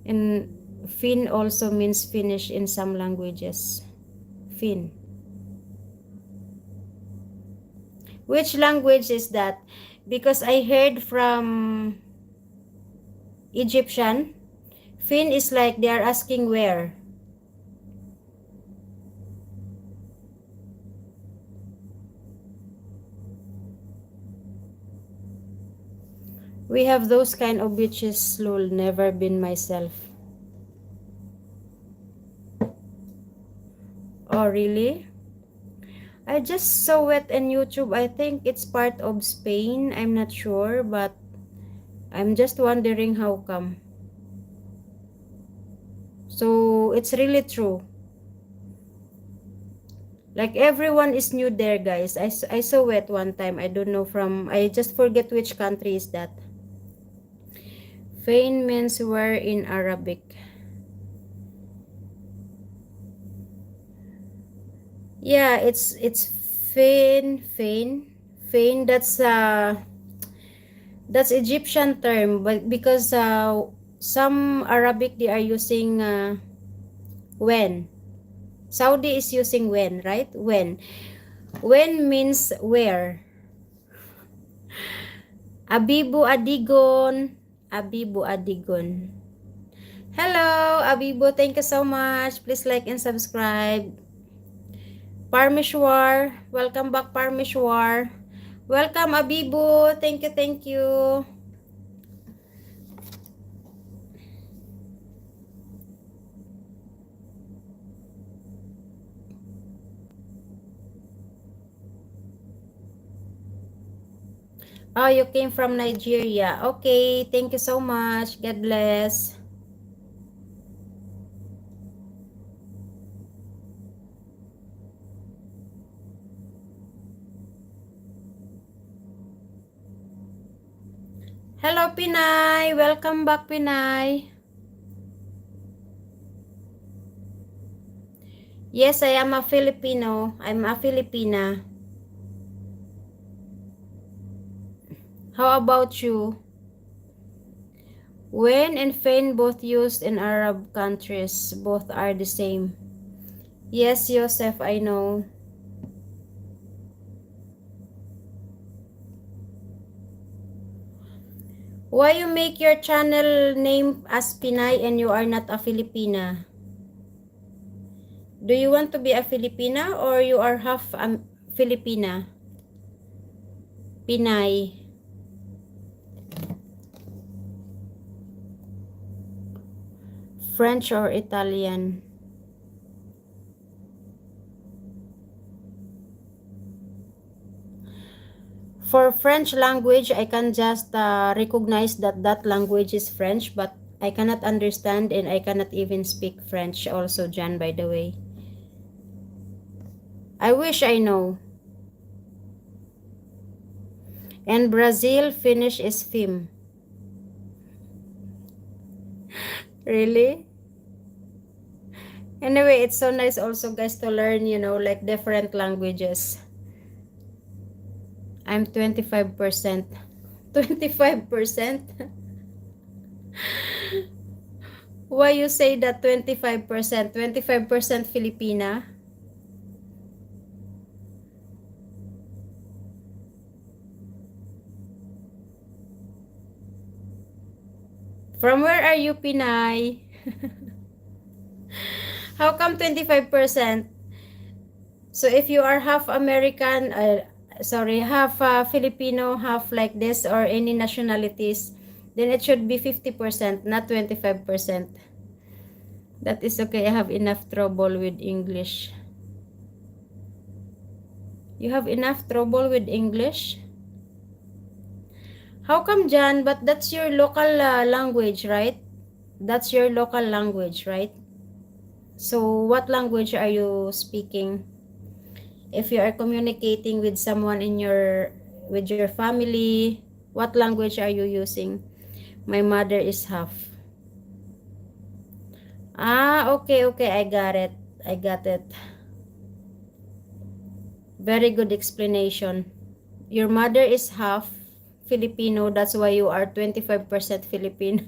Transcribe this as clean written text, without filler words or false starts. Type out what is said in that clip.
And Fin also means finish in some languages. Fin. Which language is that? Because I heard from Egyptian, Fin is like they are asking where. We have those kind of beaches, lol. Never been myself. Oh, really? I just saw it on YouTube. I think it's part of Spain. I'm not sure, but I'm just wondering how come. So, it's really true. Like everyone is new there, guys. I saw it one time. I don't know from, I just forget which country is that. Fain means where in Arabic. Yeah, it's Fain. That's Egyptian term, but because some Arabic they are using when. Saudi is using when, right? When. When means where. Abibu Adigon. Abibu Adigon. Hello, Abibu. Thank you so much. Please like and subscribe. Parmeshwar. Welcome back, Parmeshwar. Welcome, Abibu. Thank you, thank you. Oh, you came from Nigeria. Okay, thank you so much. God bless. Hello, Pinay. Welcome back, Pinay. Yes, I am a Filipino. I'm a Filipina. How about you? When and Fain both used in Arab countries. Both are the same. Yes, Joseph, I know. Why you make your channel name as Pinay and you are not a Filipina? Do you want to be a Filipina or you are half Filipina? Pinay. French or Italian? For French language, I can just recognize that that language is French, but I cannot understand and I cannot even speak French also, Jan, by the way. I wish I know. And Brazil, Finnish is Fim. Really? Anyway, it's so nice also, guys, to learn, you know, like different languages. I'm 25%. 25%? Why you say that 25%? 25% Filipina? From where are you, Pinay? How come 25%? So if you are half American, half Filipino, half like this, or any nationalities, then it should be 50%, not 25%. That is okay. I have enough trouble with English. You have enough trouble with English? How come, John? But that's your local language, right? That's your local language, right? So what language are you speaking? If you are communicating with someone in with your family, what language are you using? My mother is half. Ah, okay, okay, I got it. I got it. Very good explanation. Your mother is half Filipino, that's why you are 25% Filipino.